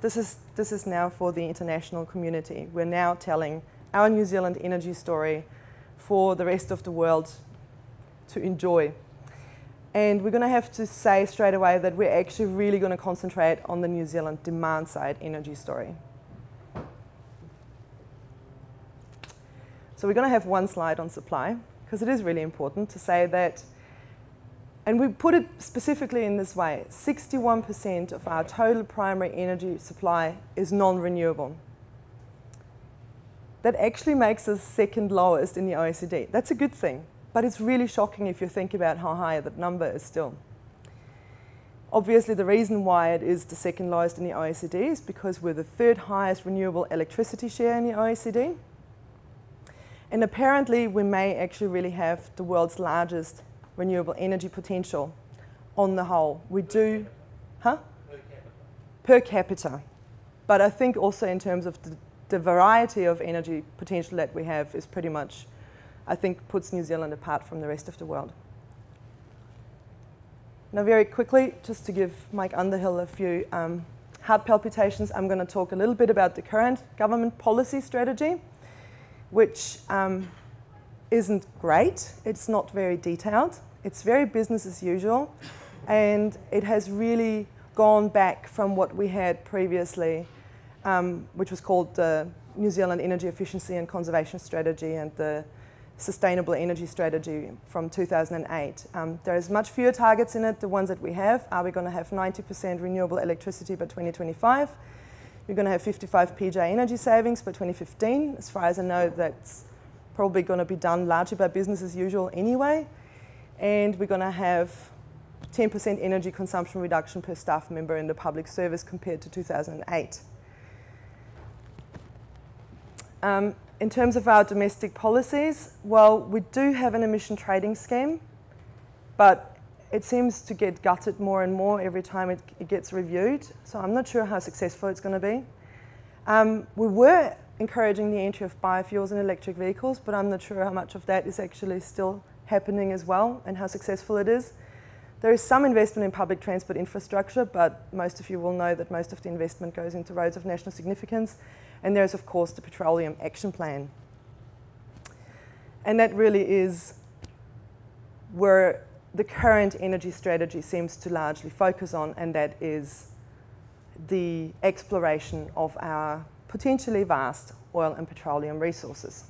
This is now for the international community. We're now telling our New Zealand energy story for the rest of the world to enjoy. And we're going to have to say straight away that we're actually really going to concentrate on the New Zealand demand side energy story. So we're going to have one slide on supply, because it is really important to say that, and we put it specifically in this way, 61% of our total primary energy supply is non-renewable. That actually makes us second lowest in the OECD. That's a good thing, but it's really shocking if you think about how high that number is still. Obviously, the reason why it is the second lowest in the OECD is because we're the third highest renewable electricity share in the OECD. And apparently, we may actually really have the world's largest renewable energy potential on the whole. We do, huh? Per capita. But I think also in terms of the variety of energy potential that we have is pretty much, I think, puts New Zealand apart from the rest of the world. Now, very quickly, just to give Mike Underhill a few heart palpitations, I'm going to talk a little bit about the current government policy strategy, which isn't great. It's not very detailed. It's very business as usual. And it has really gone back from what we had previously, which was called the New Zealand Energy Efficiency and Conservation Strategy and the Sustainable Energy Strategy from 2008. There's much fewer targets in it. The ones that we have are we going to have 90% renewable electricity by 2025. We're going to have 55 PJ energy savings by 2015. As far as I know, that's probably going to be done largely by business as usual anyway. And we're going to have 10% energy consumption reduction per staff member in the public service compared to 2008. In terms of our domestic policies, well, we do have an emission trading scheme, but it seems to get gutted more and more every time it gets reviewed. So I'm not sure how successful it's going to be. We were encouraging the entry of biofuels and electric vehicles, but I'm not sure how much of that is actually still happening as well and how successful it is. There is some investment in public transport infrastructure, but most of you will know that most of the investment goes into roads of national significance. And there's, of course, the Petroleum Action Plan. And that really is where the current energy strategy seems to largely focus on, and that is the exploration of our potentially vast oil and petroleum resources.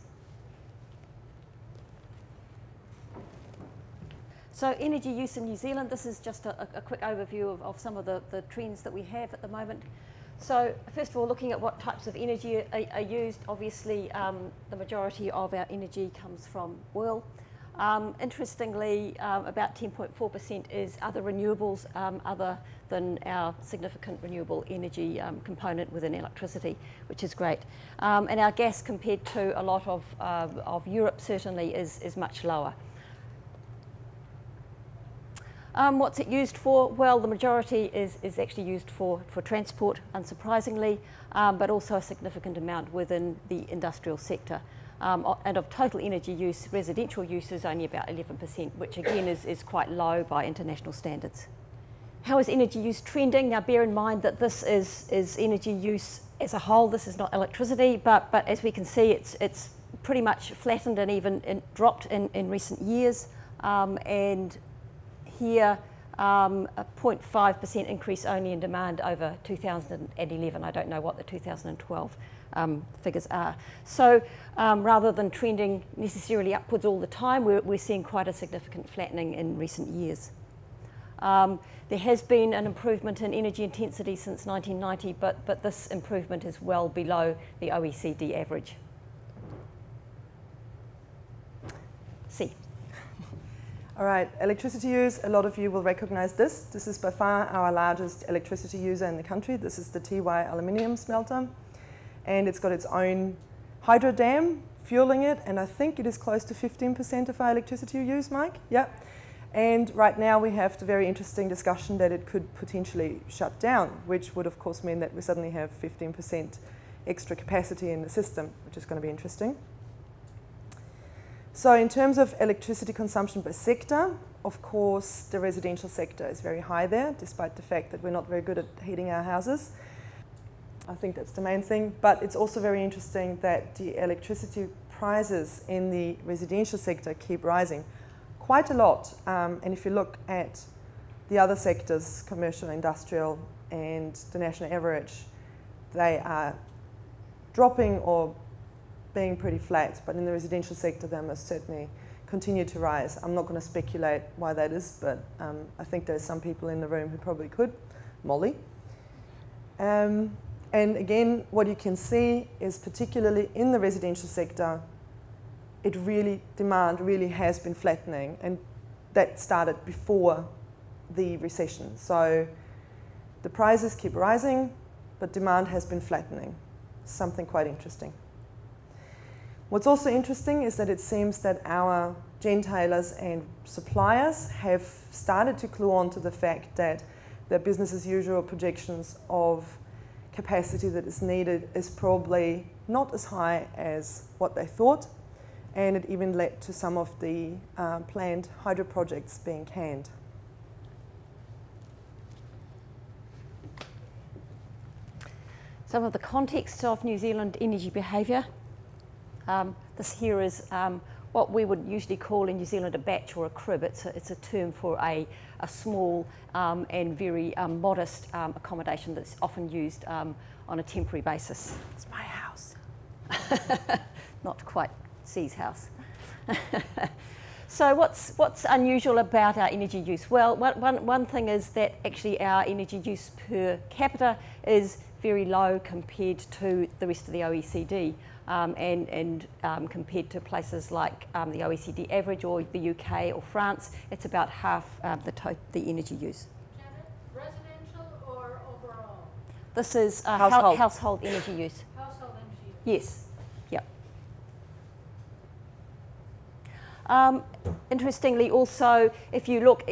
So energy use in New Zealand, this is just a quick overview of some of the trends that we have at the moment. So first of all, looking at what types of energy are used, obviously the majority of our energy comes from oil. Interestingly, about 10.4% is other renewables other than our significant renewable energy component within electricity, which is great. And our gas, compared to a lot of Europe, certainly is much lower. What's it used for? Well, the majority is actually used for transport, unsurprisingly, but also a significant amount within the industrial sector. And of total energy use, residential use is only about 11%, which again is quite low by international standards. How is energy use trending? Now, bear in mind that this is energy use as a whole. This is not electricity, but as we can see, it's pretty much flattened and even dropped in recent years. And here, a 0.5% increase only in demand over 2011. I don't know what the 2012 figures are. So rather than trending necessarily upwards all the time, we're seeing quite a significant flattening in recent years. There has been an improvement in energy intensity since 1990, but this improvement is well below the OECD average. C. All right, electricity use, a lot of you will recognize this. This is by far our largest electricity user in the country. This is the TY aluminium smelter. And it's got its own hydro dam fueling it, and I think it is close to 15% of our electricity use, Mike? Yeah. And right now we have the very interesting discussion that it could potentially shut down, which would of course mean that we suddenly have 15% extra capacity in the system, which is going to be interesting. So in terms of electricity consumption by sector, of course the residential sector is very high there, despite the fact that we're not very good at heating our houses. I think that's the main thing. But it's also very interesting that the electricity prices in the residential sector keep rising quite a lot. And if you look at the other sectors, commercial, industrial, and the national average, they are dropping or being pretty flat. But in the residential sector, they must certainly continue to rise. I'm not going to speculate why that is, but I think there's some people in the room who probably could. Molly. And again, what you can see is particularly in the residential sector, demand really has been flattening, and that started before the recession. So the prices keep rising, but demand has been flattening. Something quite interesting. What's also interesting is that it seems that our gentailers and suppliers have started to clue on to the fact that their business as usual projections of capacity that is needed is probably not as high as what they thought, and it even led to some of the planned hydro projects being canned. Some of the context of New Zealand energy behaviour. This here is what we would usually call in New Zealand a batch or a crib. It's a term for a small and very modest accommodation that's often used on a temporary basis. It's my house. Not quite C's house. So what's unusual about our energy use? Well, one thing is that actually our energy use per capita is very low compared to the rest of the OECD. And compared to places like the OECD average or the UK or France, it's about half the energy use. Janet, residential or overall? This is household energy use. Household energy use. Yes. Yep. Interestingly also, if you look,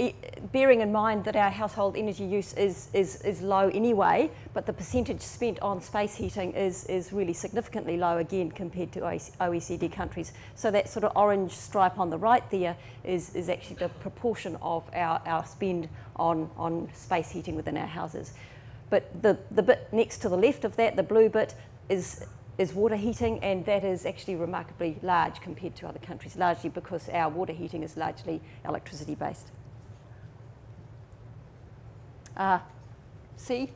bearing in mind that our household energy use is low anyway, but the percentage spent on space heating is really significantly low again compared to OECD countries. So that sort of orange stripe on the right there is actually the proportion of our spend on space heating within our houses. But the bit next to the left of that, the blue bit, is water heating, and that is actually remarkably large compared to other countries, largely because our water heating is largely electricity based. See?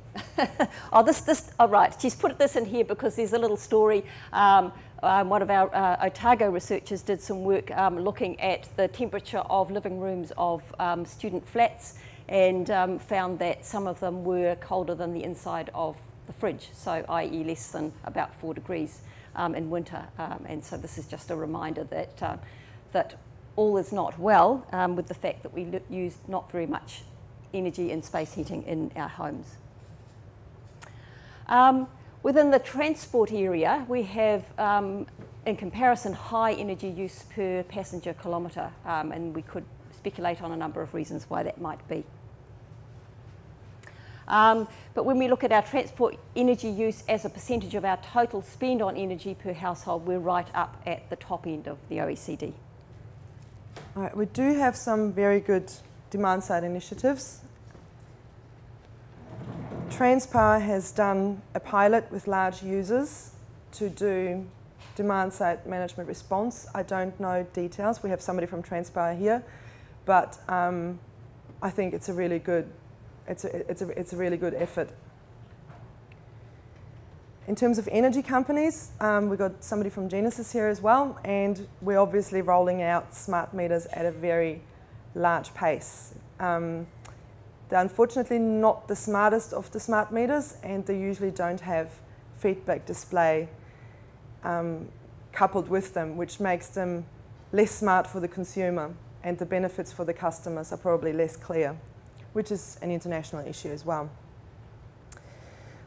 Oh, right, she's put this in here because there's a little story. One of our Otago researchers did some work looking at the temperature of living rooms of student flats, and found that some of them were colder than the inside of the fridge, so i.e. less than about 4 degrees in winter. And so this is just a reminder that, that all is not well with the fact that we use not very much energy and space heating in our homes. Within the transport area, we have, in comparison, high energy use per passenger kilometre, and we could speculate on a number of reasons why that might be. But when we look at our transport energy use as a percentage of our total spend on energy per household, we're right up at the top end of the OECD. All right, we do have some very good demand-side initiatives. Transpower has done a pilot with large users to do demand-side management response. I don't know details. We have somebody from Transpower here, but I think it's a really good. It's a really good effort. In terms of energy companies, we've got somebody from Genesis here as well, and we're obviously rolling out smart meters at a very large pace. They're unfortunately not the smartest of the smart meters, and they usually don't have feedback display coupled with them, which makes them less smart for the consumer, and the benefits for the customers are probably less clear, which is an international issue as well.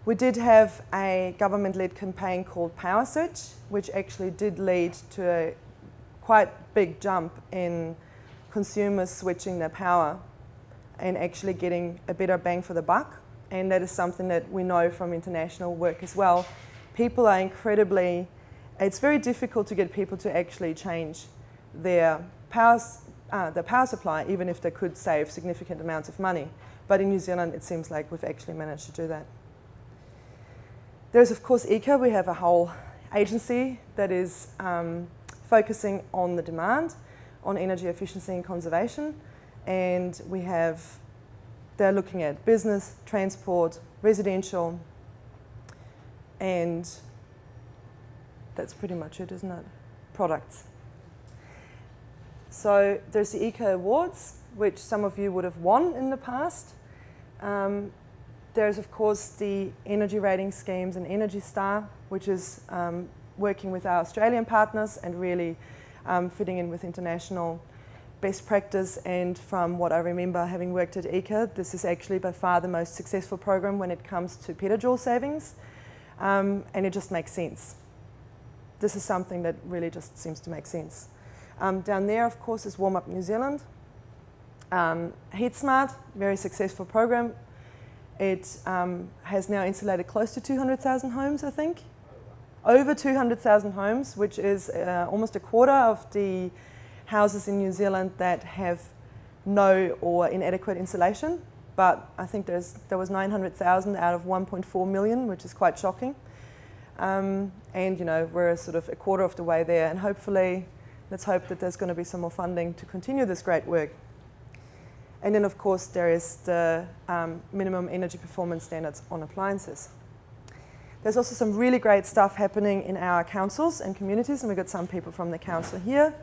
We did have a government-led campaign called Power Search, which actually did lead to a quite big jump in consumers switching their power and actually getting a better bang for the buck. And that is something that we know from international work as well. People are incredibly, it's very difficult to get people to actually change their power supply, even if they could save significant amounts of money. But in New Zealand, it seems like we've actually managed to do that. There's of course ECO. We have a whole agency that is focusing on the demand, on energy efficiency and conservation, and they're looking at business, transport, residential, and that's pretty much it, isn't it? Products. So there's the Eco Awards, which some of you would have won in the past. There's of course the energy rating schemes and Energy Star, which is working with our Australian partners and really fitting in with international best practice. And from what I remember having worked at ECA, this is actually by far the most successful program when it comes to petajoule savings, and it just makes sense. This is something that really just seems to make sense. Down there, of course, is Warm Up New Zealand. Heat Smart, very successful program. It has now insulated close to 200,000 homes, I think. Over 200,000 homes, which is almost a quarter of the houses in New Zealand that have no or inadequate insulation. But I think there was 900,000 out of 1.4 million, which is quite shocking. And you know, we're sort of a quarter of the way there, and hopefully, let's hope that there's going to be some more funding to continue this great work. And then, of course, there is the minimum energy performance standards on appliances. There's also some really great stuff happening in our councils and communities, and we've got some people from the council here.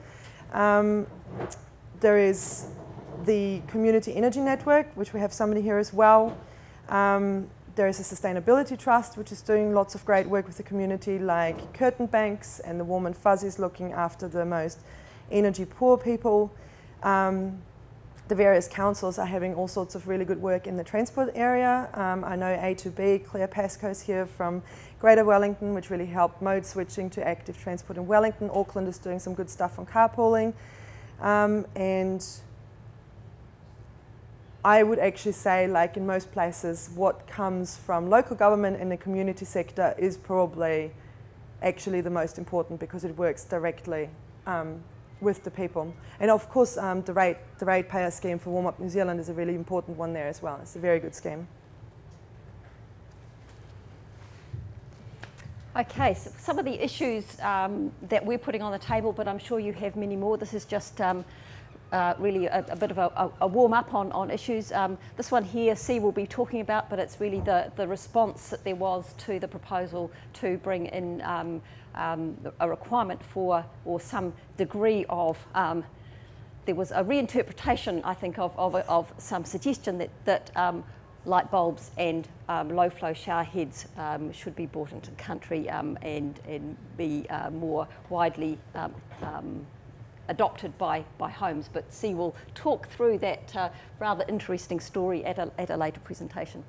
There is the Community Energy Network, which we have somebody here as well. There is a Sustainability Trust, which is doing lots of great work with the community, like curtain banks and the Warm and Fuzzies looking after the most energy poor people. The various councils are having all sorts of really good work in the transport area. I know A2B, Claire Pascoe's here from Greater Wellington, which really helped mode switching to active transport in Wellington. Auckland is doing some good stuff on carpooling. And I would actually say, like in most places, what comes from local government and the community sector is probably actually the most important, because it works directly with the people. And of course, the ratepayer scheme for Warm Up New Zealand is a really important one there as well. It's a very good scheme. Okay, so some of the issues that we're putting on the table, but I'm sure you have many more. This is just really a bit of a warm-up on issues. This one here, C will be talking about, but it's really the response that there was to the proposal to bring in a requirement for, or some degree of, there was a reinterpretation, I think, of some suggestion that light bulbs and low-flow shower heads should be brought into the country and be more widely adopted by homes. But C will talk through that rather interesting story at a later presentation.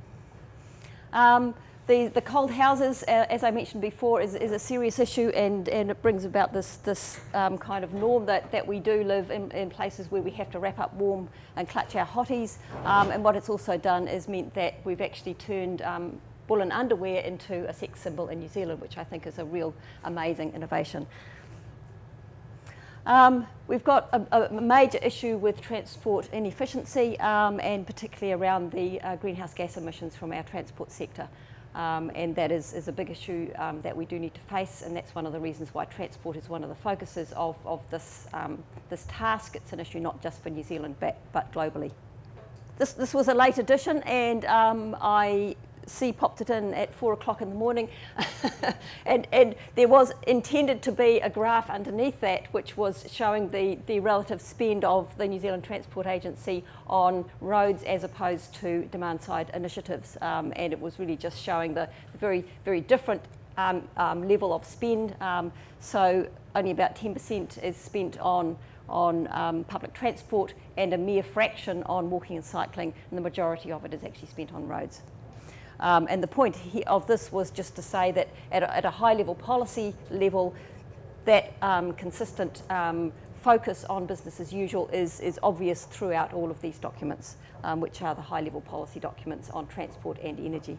The cold houses, as I mentioned before, is a serious issue, and it brings about this kind of norm that we do live in places where we have to wrap up warm and clutch our hotties. And what it's also done is meant that we've actually turned woolen underwear into a sex symbol in New Zealand, which I think is a real amazing innovation. We've got a major issue with transport inefficiency, and particularly around the greenhouse gas emissions from our transport sector. And that is a big issue that we do need to face, and that's one of the reasons why transport is one of the focuses of this task. It's an issue not just for New Zealand but globally. This was a late edition, and C popped it in at 4 o'clock in the morning, and there was intended to be a graph underneath that which was showing the relative spend of the New Zealand Transport Agency on roads as opposed to demand side initiatives, and it was really just showing the very, very different level of spend. So only about 10% is spent on public transport, and a mere fraction on walking and cycling, and the majority of it is actually spent on roads. And the point of this was just to say that at a high-level policy level, that consistent focus on business as usual is obvious throughout all of these documents, which are the high-level policy documents on transport and energy.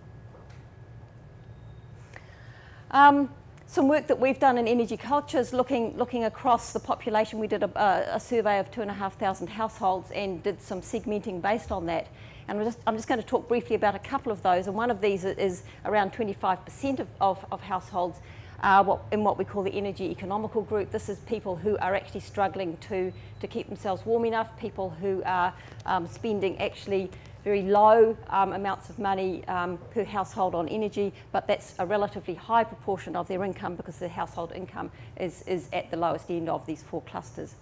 Some work that we've done in energy cultures, looking across the population. We did a survey of 2,500 households and did some segmenting based on that. And I'm just going to talk briefly about a couple of those, and one of these is around 25% of households in what we call the energy economical group. This is people who are actually struggling to keep themselves warm enough, people who are spending actually very low amounts of money per household on energy, but that's a relatively high proportion of their income because their household income is at the lowest end of these 4 clusters.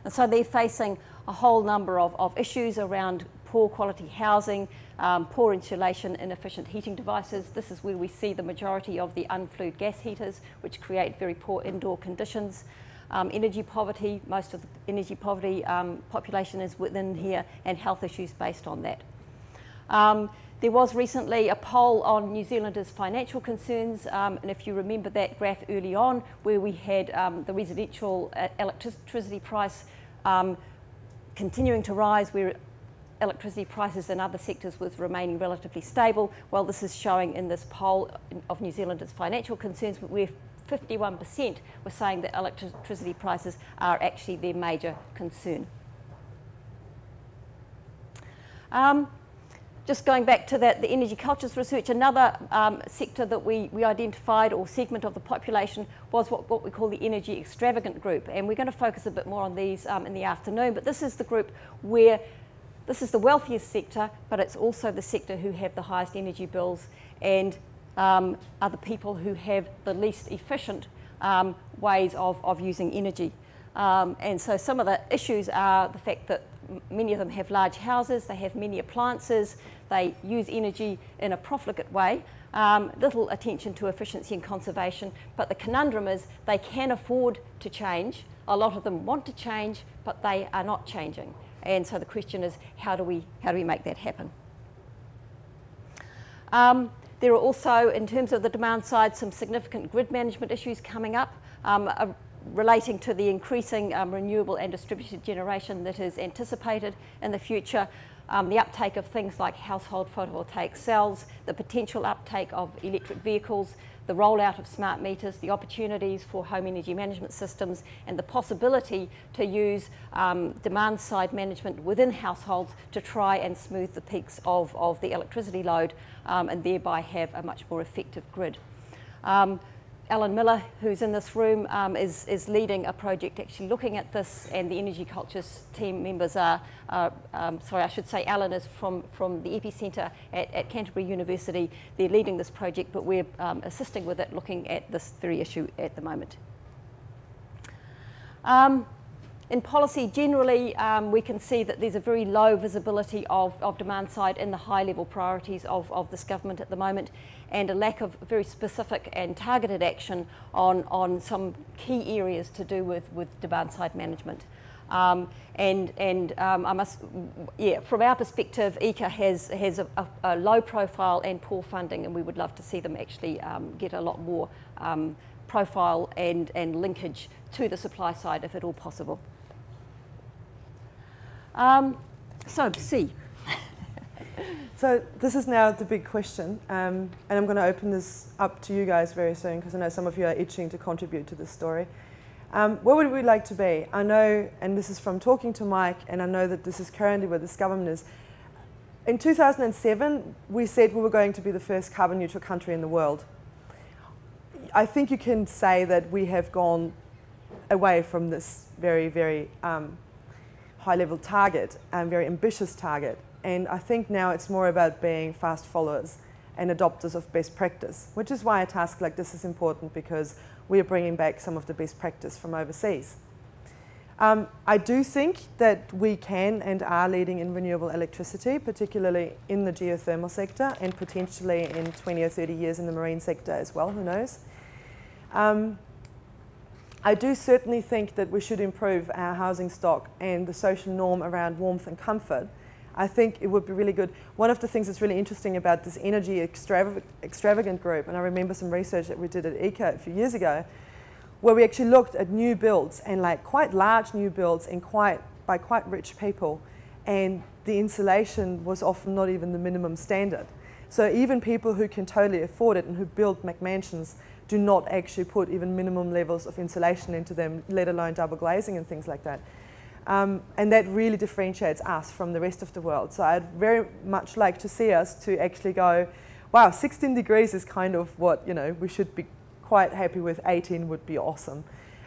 And so they're facing a whole number of issues around poor quality housing, poor insulation, inefficient heating devices. This is where we see the majority of the unflued gas heaters, which create very poor indoor conditions. Energy poverty, most of the energy poverty population is within here, and health issues based on that. There was recently a poll on New Zealanders' financial concerns, and if you remember that graph early on, where we had the residential electricity price continuing to rise, where electricity prices in other sectors was remaining relatively stable. Well, this is showing in this poll of New Zealanders' financial concerns, where 51% were saying that electricity prices are actually their major concern. Just going back to the energy cultures research, another sector that we identified, or segment of the population, was what we call the energy extravagant group. And we're going to focus a bit more on these in the afternoon, but this is the group where this is the wealthiest sector, but it's also the sector who have the highest energy bills and are the people who have the least efficient ways of using energy. And so some of the issues are the fact that many of them have large houses, they have many appliances, they use energy in a profligate way, little attention to efficiency and conservation, but the conundrum is they can afford to change. A lot of them want to change, but they are not changing. And so the question is, how do we make that happen? There are also, in terms of the demand side, some significant grid management issues coming up relating to the increasing renewable and distributed generation that is anticipated in the future, the uptake of things like household photovoltaic cells, the potential uptake of electric vehicles, the rollout of smart meters, the opportunities for home energy management systems, and the possibility to use demand side management within households to try and smooth the peaks of the electricity load and thereby have a much more effective grid. Alan Miller, who's in this room, is leading a project actually looking at this, and the Energy Cultures team members are, sorry, I should say Alan is from the Epicentre at Canterbury University. They're leading this project, but we're assisting with it, looking at this very issue at the moment. In policy generally, we can see that there's a very low visibility of demand side in the high level priorities of this government at the moment, and a lack of very specific and targeted action on some key areas to do with demand side management. I must, yeah, from our perspective, ECA has a low profile and poor funding, and we would love to see them actually get a lot more profile and linkage to the supply side if at all possible. So C. So this is now the big question, and I'm going to open this up to you guys very soon, because I know some of you are itching to contribute to this story. Where would we like to be? I know, and this is from talking to Mike, and I know that this is currently where this government is. In 2007, we said we were going to be the first carbon neutral country in the world. I think you can say that we have gone away from this very, very high-level target and very ambitious target. And I think now it's more about being fast followers and adopters of best practice, which is why a task like this is important, because we are bringing back some of the best practice from overseas. I do think that we can and are leading in renewable electricity, particularly in the geothermal sector, and potentially in 20 or 30 years in the marine sector as well, who knows. I do certainly think that we should improve our housing stock and the social norm around warmth and comfort. I think it would be really good. One of the things that's really interesting about this energy extravagant group, and I remember some research that we did at ECA a few years ago, where we actually looked at new builds, and like quite large new builds and by quite rich people, and the insulation was often not even the minimum standard. So even people who can totally afford it and who build McMansions do not actually put even minimum levels of insulation into them, let alone double glazing and things like that. And that really differentiates us from the rest of the world. So I'd very much like to see us to actually go, wow, 16 degrees is kind of what, you know, we should be quite happy with. 18 would be awesome.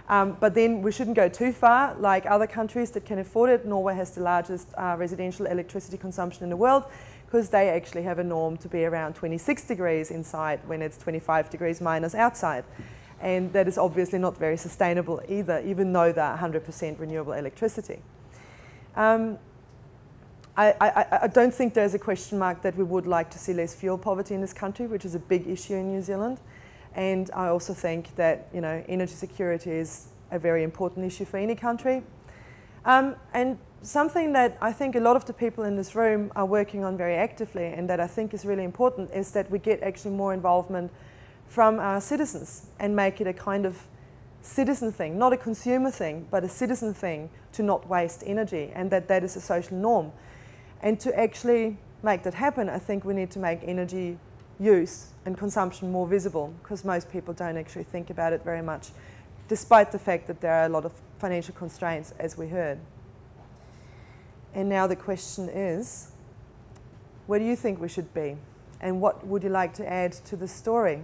But then we shouldn't go too far, like other countries that can afford it. Norway has the largest residential electricity consumption in the world, because they actually have a norm to be around 26 degrees inside when it's 25 degrees minus outside. And that is obviously not very sustainable either, even though they're 100% renewable electricity. I don't think there's a question mark that we would like to see less fuel poverty in this country, which is a big issue in New Zealand. And I also think that, you know, energy security is a very important issue for any country. And something that I think a lot of the people in this room are working on very actively, and that I think is really important, is that we get actually more involvement from our citizens and make it a kind of citizen thing, not a consumer thing, but a citizen thing to not waste energy, and that is a social norm. And to actually make that happen, I think we need to make energy use and consumption more visible, because most people don't actually think about it very much, despite the fact that there are a lot of financial constraints, as we heard. And now the question is, where do you think we should be? And what would you like to add to the story?